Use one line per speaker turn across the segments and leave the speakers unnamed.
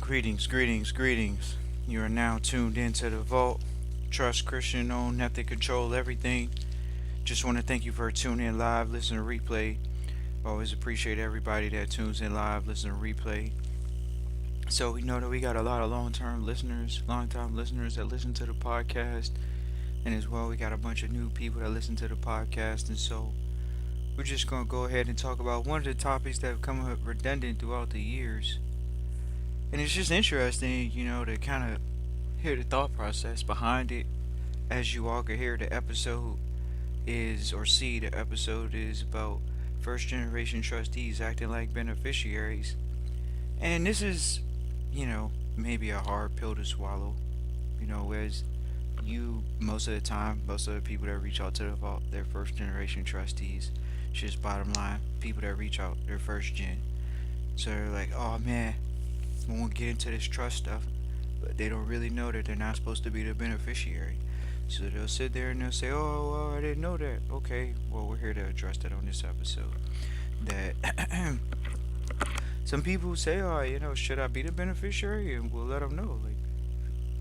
Greetings, greetings, greetings. You are now tuned into the vault. Trust Christian own, have to control everything. Just want to thank you for tuning in live, listen to replay. Always appreciate everybody that tunes in live, listen to replay. So we know that we got a lot of long-term listeners, long-time listeners that listen to the podcast, and as well we got a bunch of new people that listen to the podcast. And so we're just gonna go ahead and talk about one of the topics that have come up redundant throughout the years, and it's just interesting, to kind of hear the thought process behind it as you all can hear the episode is or see the episode is about first generation trustees acting like beneficiaries. And this is, maybe a hard pill to swallow, whereas you, most of the time, most of the people that reach out to the vault, they're first generation trustees. It's just bottom line, people that reach out, they're first gen. So they're like, oh man, I won't get into this trust stuff, but they don't really know that they're not supposed to be the beneficiary. So they'll sit there and they'll say, "Oh, well, I didn't know that." Okay, well, we're here to address that on this episode. That some people say, "Oh, should I be the beneficiary?" And we'll let them know. Like,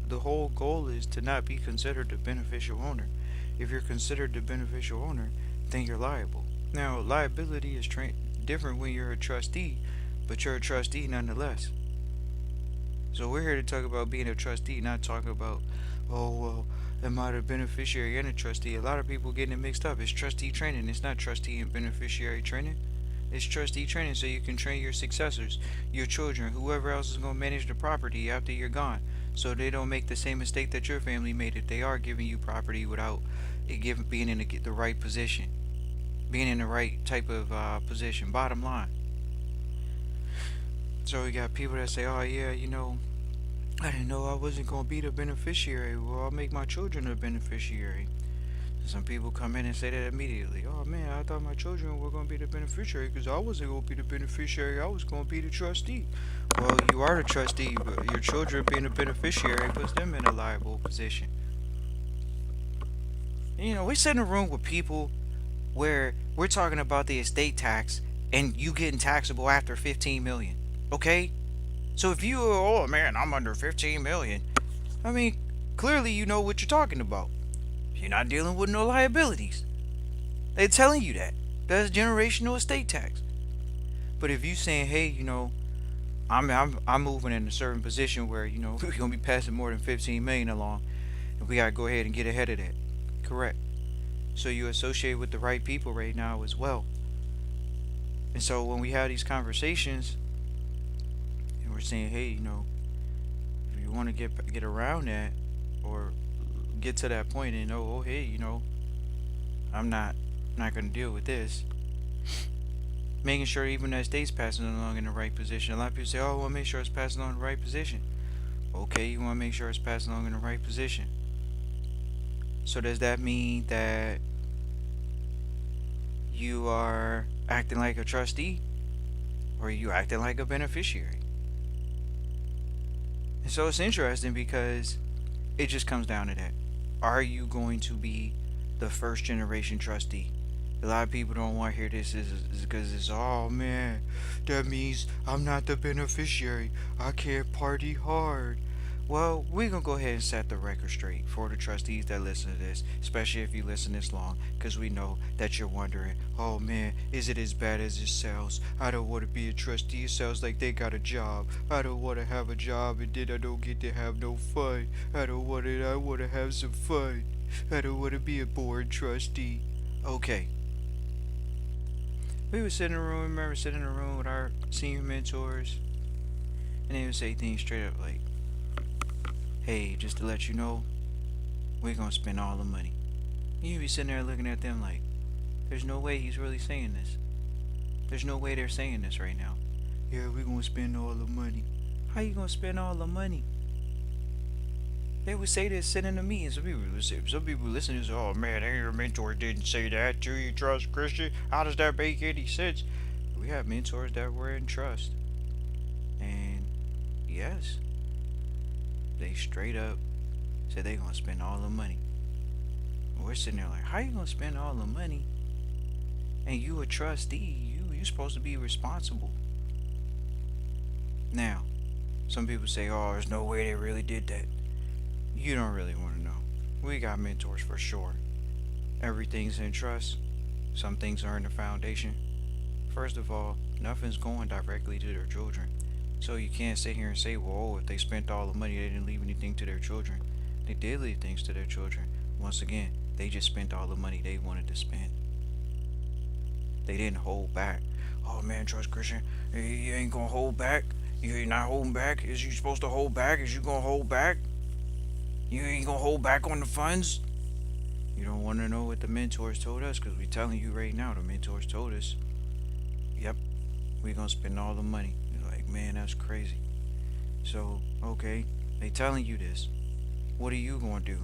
the whole goal is to not be considered the beneficial owner. If you're considered the beneficial owner, then you're liable. Now, liability is different when you're a trustee, but you're a trustee nonetheless. So we're here to talk about being a trustee, not talking about, oh well, am I the beneficiary and a trustee? A lot of people getting it mixed up. It's trustee training. It's not trustee and beneficiary training. It's trustee training so you can train your successors, your children, whoever else is going to manage the property after you're gone, so they don't make the same mistake that your family made if they are giving you property without being in the right position, being in the right type of position. Bottom line. So we got people that say, "Oh yeah, I didn't know I wasn't gonna be the beneficiary. Well, I'll make my children a beneficiary." Some people come in and say that immediately. "Oh man, I thought my children were gonna be the beneficiary because I wasn't gonna be the beneficiary. I was gonna be the trustee." Well, you are the trustee, but your children being a beneficiary puts them in a liable position. And, we sit in a room with people where we're talking about the estate tax and you getting taxable after 15 million. Okay? So if you, oh man, I'm under 15 million, I mean, clearly you know what you're talking about. You're not dealing with no liabilities. They're telling you that. That's generational estate tax. But if you saying, hey, I'm moving in a certain position where, we're gonna be passing more than 15 million along, and we gotta go ahead and get ahead of that. Correct. So you associate with the right people right now as well. And so when we have these conversations and we're saying, hey, if you want to get around that or get to that point and know, oh hey, I'm not gonna deal with this. Making sure even that state's passing along in the right position. A lot of people say, oh, I want to make sure it's passing along in the right position. Okay, you want to make sure it's passing along in the right position. So does that mean that you are acting like a trustee or are you acting like a beneficiary? And so it's interesting because it just comes down to that. Are you going to be the first generation trustee? A lot of people don't want to hear this is because it's, oh man, that means I'm not the beneficiary. I can't party hard. Well, we're going to go ahead and set the record straight for the trustees that listen to this, especially if you listen this long, because we know that you're wondering, oh man, is it as bad as it sounds? I don't want to be a trustee. It sounds like they got a job. I don't want to have a job and then I don't get to have no fun. I want to have some fun. I don't want to be a bored trustee. Okay. We would sit in a room, remember sitting in a room with our senior mentors, and they would say things straight up like, hey, just to let you know, we're gonna spend all the money. You'd be sitting there looking at them like, there's no way he's really saying this. There's no way they're saying this right now. Yeah, we're gonna spend all the money. How you gonna spend all the money? They would say this sitting in the meeting. Some people listen and say, oh man, your mentor didn't say that. Do you trust Christian? How does that make any sense? We have mentors that were in trust. And yes, they straight up said they gonna spend all the money. We're sitting there like, how you gonna spend all the money? And you a trustee, you supposed to be responsible. Now, Some people say, oh, there's no way they really did that. You don't really want to know. We got mentors for sure. Everything's in trust. Some things are in the foundation. First of all, nothing's going directly to their children. So you can't sit here and say, well, oh, if they spent all the money, they didn't leave anything to their children. They did leave things to their children. Once again, they just spent all the money they wanted to spend. They didn't hold back. Oh man, Trust Christian, you ain't gonna hold back. You're not holding back. Is you supposed to hold back? Is you gonna hold back? You ain't gonna hold back on the funds? You don't want to know what the mentors told us, because we telling you right now. The mentors told us, yep, we gonna spend all the money. You're like, man, that's crazy. So okay, they telling you this. What are you gonna do?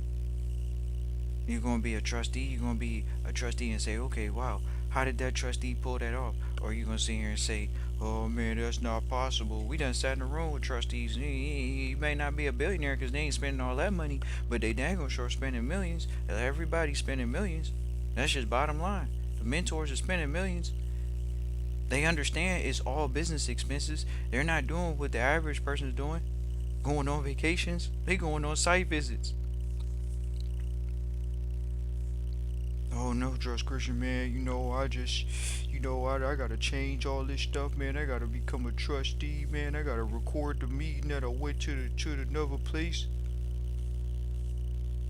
You're gonna be a trustee. You're gonna be a trustee and say, okay, wow, how did that trustee pull that off? Or are you gonna sit here and say, oh man, that's not possible. We done sat in a room with trustees. He may not be a billionaire because they ain't spending all that money, but they dang gonna sure spending millions. Everybody's spending millions. That's just bottom line. The mentors are spending millions. They understand it's all business expenses. They're not doing what the average person is doing, going on vacations. They going on site visits. Oh no, Trust Christian, man. I gotta change all this stuff, man. I gotta become a trustee, man. I gotta record the meeting that I went to the another place.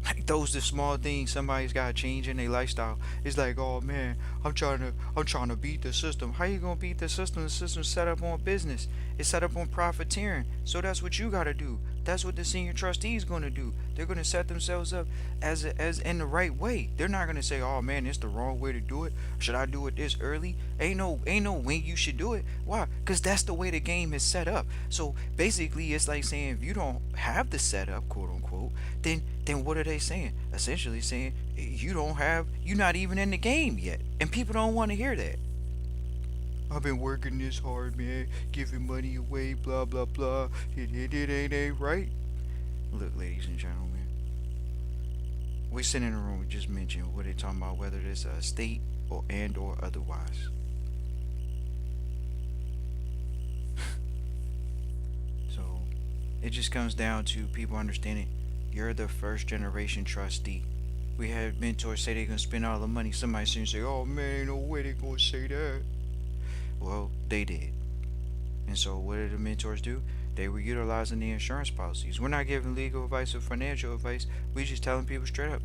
Like those the small things somebody's got to change in their lifestyle. It's like, oh man, I'm trying to beat the system. How you gonna beat the system? The system's set up on business. It's set up on profiteering. So that's what you gotta do. That's what the senior trustee is gonna do. They're gonna set themselves up as in the right way. They're not gonna say, oh man, it's the wrong way to do it. Should I do it this early? Ain't no when you should do it. Why? Cause that's the way the game is set up. So basically, it's like saying if you don't have the setup, quote unquote, then what are they saying? Essentially saying you're not even in the game yet. And people don't want to hear that. I've been working this hard, man, giving money away, blah blah blah. It ain't right. Look, ladies and gentlemen, we sit in a room, we just mentioned what they talking about, whether it's a state or otherwise. So it just comes down to people understanding you're the first generation trustee. We had mentors say they're gonna spend all the money. Somebody sitting and say, oh man, ain't no way they gonna say that. Well, they did. And so what did the mentors do? They were utilizing the insurance policies. We're not giving legal advice or financial advice. We just telling people straight up.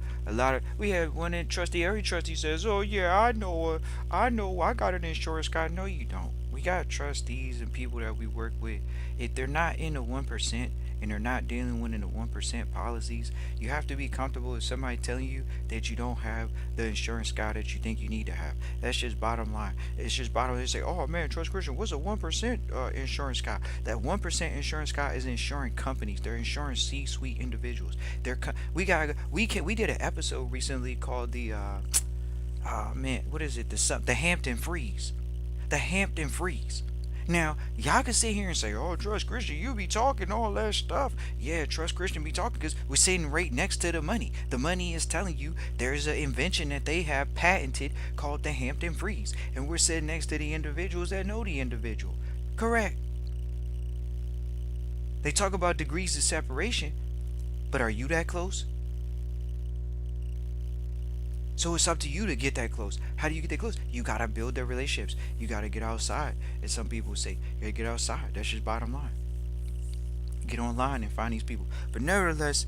We had one in trustee. Every trustee says, "Oh yeah, I got an insurance guy." No, you don't. We got trustees and people that we work with. If they're not in the 1% and they're not dealing with in the 1% policies, you have to be comfortable with somebody telling you that you don't have the insurance guy that you think you need to have. That's just bottom line. It's just bottom line. They say, oh man, Trust Christian, what's a 1% insurance guy? That 1% insurance guy is insuring companies. They're insuring C-suite individuals. We did an episode recently called oh man, what is it? The Hampton Freeze. The Hampton Freeze. Now, y'all can sit here and say, oh, Trust Christian, you be talking all that stuff. Yeah, Trust Christian be talking because we're sitting right next to the money. The money is telling you there's an invention that they have patented called the Hampton Freeze. And we're sitting next to the individuals that know the individual. Correct. They talk about degrees of separation, but are you that close? So it's up to you to get that close. How do you get that close? You gotta build their relationships. You gotta get outside. And some people say, you gotta get outside. That's just bottom line. Get online and find these people. But nevertheless,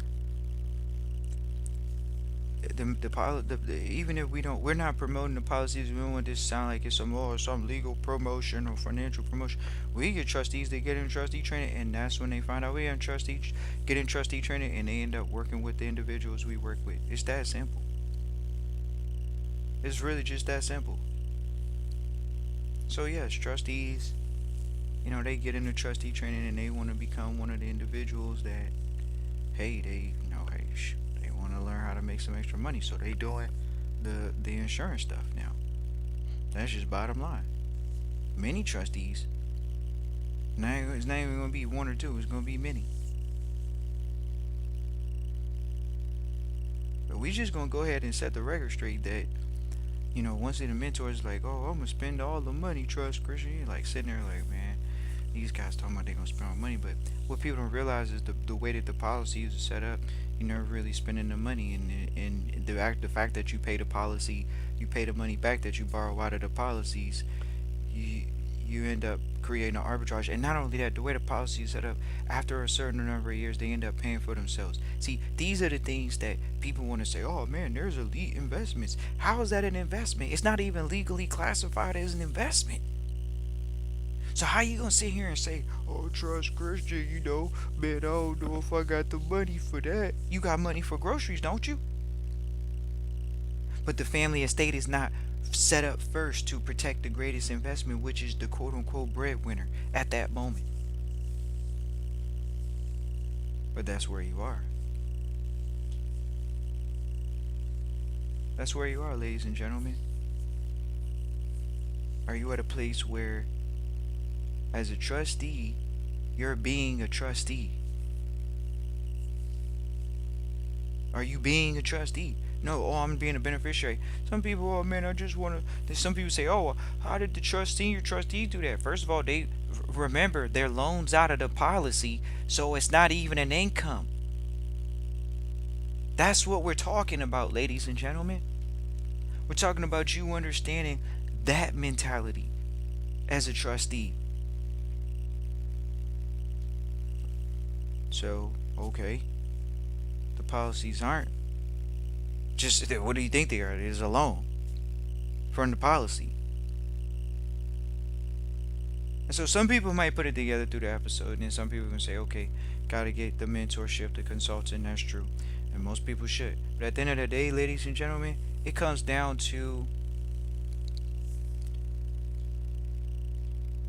even if we're not promoting the policies. We don't want this to sound like it's some legal promotion or financial promotion. We get trustees. They get in trustee training, and that's when they find out get in trustee training, and they end up working with the individuals we work with. It's that simple. It's really just that simple. So yes, trustees, they get into trustee training and they want to become one of the individuals that, hey, they want to learn how to make some extra money. So they doing the insurance stuff now. That's just bottom line. Many trustees. Now it's not even gonna be one or two. It's gonna be many. But we just gonna go ahead and set the record straight that once the mentor is like, oh, I'm gonna spend all the money, Trust Christian, you're like sitting there like, man, these guys talking about they're gonna spend all money, but what people don't realize is the way that the policies are set up, you're never really spending the money, and the fact that you pay the policy, you pay the money back that you borrow out of the policies, you you end up creating an arbitrage. And not only that, the way the policy is set up, after a certain number of years they end up paying for themselves. See, these are the things that people want to say, oh man, there's elite investments. How is that an investment? It's not even legally classified as an investment. So how you gonna sit here and say, oh, trust Christian, man, I don't know if I got the money for that. You got money for groceries, don't you? But the family estate is not set up first to protect the greatest investment, which is the quote unquote breadwinner at that moment. But that's where you are. That's where you are, ladies and gentlemen. Are you at a place where, as a trustee, you're being a trustee? Are you being a trustee? No, oh, I'm being a beneficiary. Some people, oh man, I just want to. Some people say, oh, how did the senior trustee do that? First of all, they remember their loans out of the policy, so it's not even an income. That's what we're talking about, ladies and gentlemen. We're talking about you understanding that mentality as a trustee. So, okay, the policies aren't just, what do you think they are? It is a loan from the policy. And so some people might put it together through the episode, and then some people can say, okay, gotta get the mentorship, the consultant, that's true. And most people should. But at the end of the day, ladies and gentlemen, it comes down to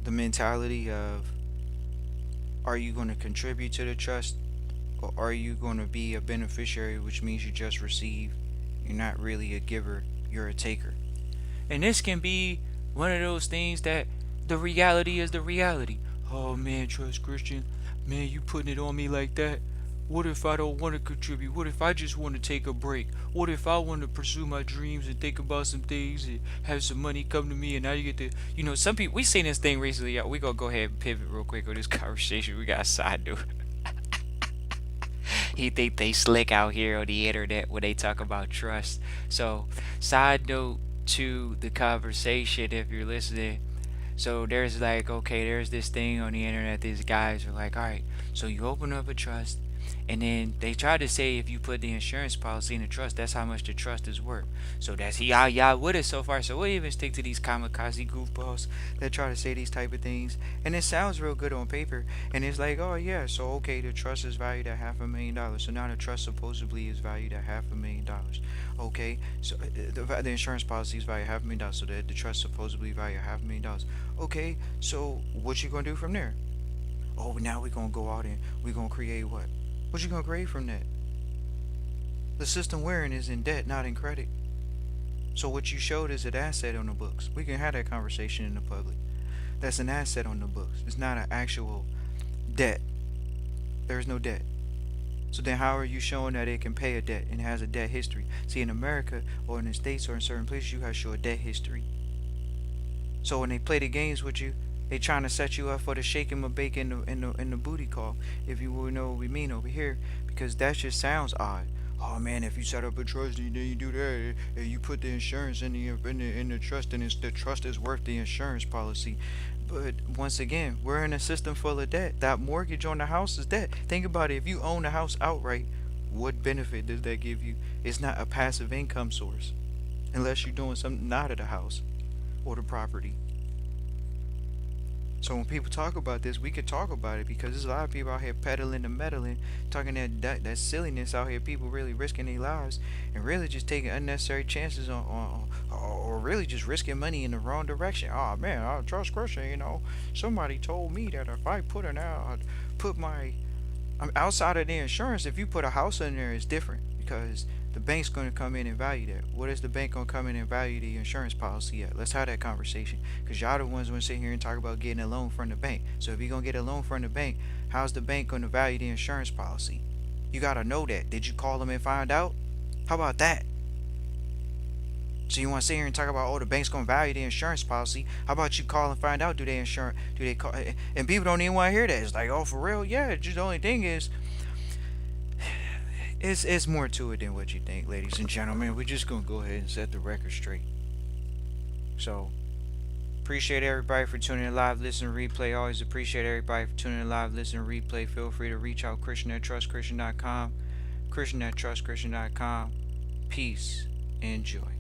the mentality of, are you going to contribute to the trust, or are you going to be a beneficiary, which means you just receive? You're not really a giver, you're a taker. And this can be one of those things that the reality is the reality. Oh man, trust Christian, man, you putting it on me like that. What if I don't want to contribute? What if I just want to take a break? What if I want to pursue my dreams and think about some things and have some money come to me, and now you get to, some people, we seen this thing recently. We gonna go ahead and pivot real quick on this conversation. We got a side note. He think they slick out here on the internet when they talk about trust. So, side note to the conversation, if you're listening. So there's like, okay, there's this thing on the internet. These guys are like, all right, so you open up a trust, and then they try to say if you put the insurance policy in the trust, that's how much the trust is worth. So that's y'all with it so far. So we'll even stick to these kamikaze goofballs that try to say these type of things, and it sounds real good on paper. And it's like, oh yeah, so okay, the trust is valued at $500,000. So now the trust supposedly is valued at $500,000. Okay, so the insurance policy is valued at $500,000. So the trust supposedly valued at $500,000. Okay, so what you gonna do from there? Oh, now we're gonna go out and we're gonna create what? What you gonna create from that? The system we're in is in debt, not in credit. So what you showed is an asset on the books. We can have that conversation in the public. That's an asset on the books. It's not an actual debt. There is no debt. So then how are you showing that it can pay a debt and has a debt history? See, in America or in the States or in certain places, you have to show a debt history. So when they play the games with you, they trying to set you up for the shake 'em a bake in the booty call, if you will know what we mean over here, because that just sounds odd. Oh man, if you set up a trust and then you do that, and you put the insurance in the trust, and the trust is worth the insurance policy. But once again, we're in a system full of debt. That mortgage on the house is debt. Think about it. If you own the house outright, what benefit does that give you? It's not a passive income source, unless you're doing something out of the house or the property. So when people talk about this, we could talk about it, because there's a lot of people out here peddling and meddling, talking that silliness out here. People really risking their lives and really just taking unnecessary chances or really just risking money in the wrong direction. Oh man, I trust Christian. Somebody told me that if I put my I'm outside of the insurance. If you put a house in there, it's different, because the bank's going to come in and value that. What is the bank going to come in and value the insurance policy at? Let's have that conversation, because y'all the ones going to sit here and talk about getting a loan from the bank. So if you're going to get a loan from the bank, how's the bank going to value the insurance policy? You got to know that. Did you call them and find out? How about that? So you want to sit here and talk about, oh, the bank's gonna value the insurance policy? How about you call and find out, do they call? And people don't even want to hear that. It's like, oh, for real? Yeah. Just the only thing is, it's more to it than what you think, ladies and gentlemen. We're just gonna go ahead and set the record straight. So appreciate everybody for tuning in live, listen, replay. Always appreciate everybody for tuning in live, listen, replay. Feel free to reach out, Christian at trustchristian.com, Christian at trustchristian.com. Peace and joy.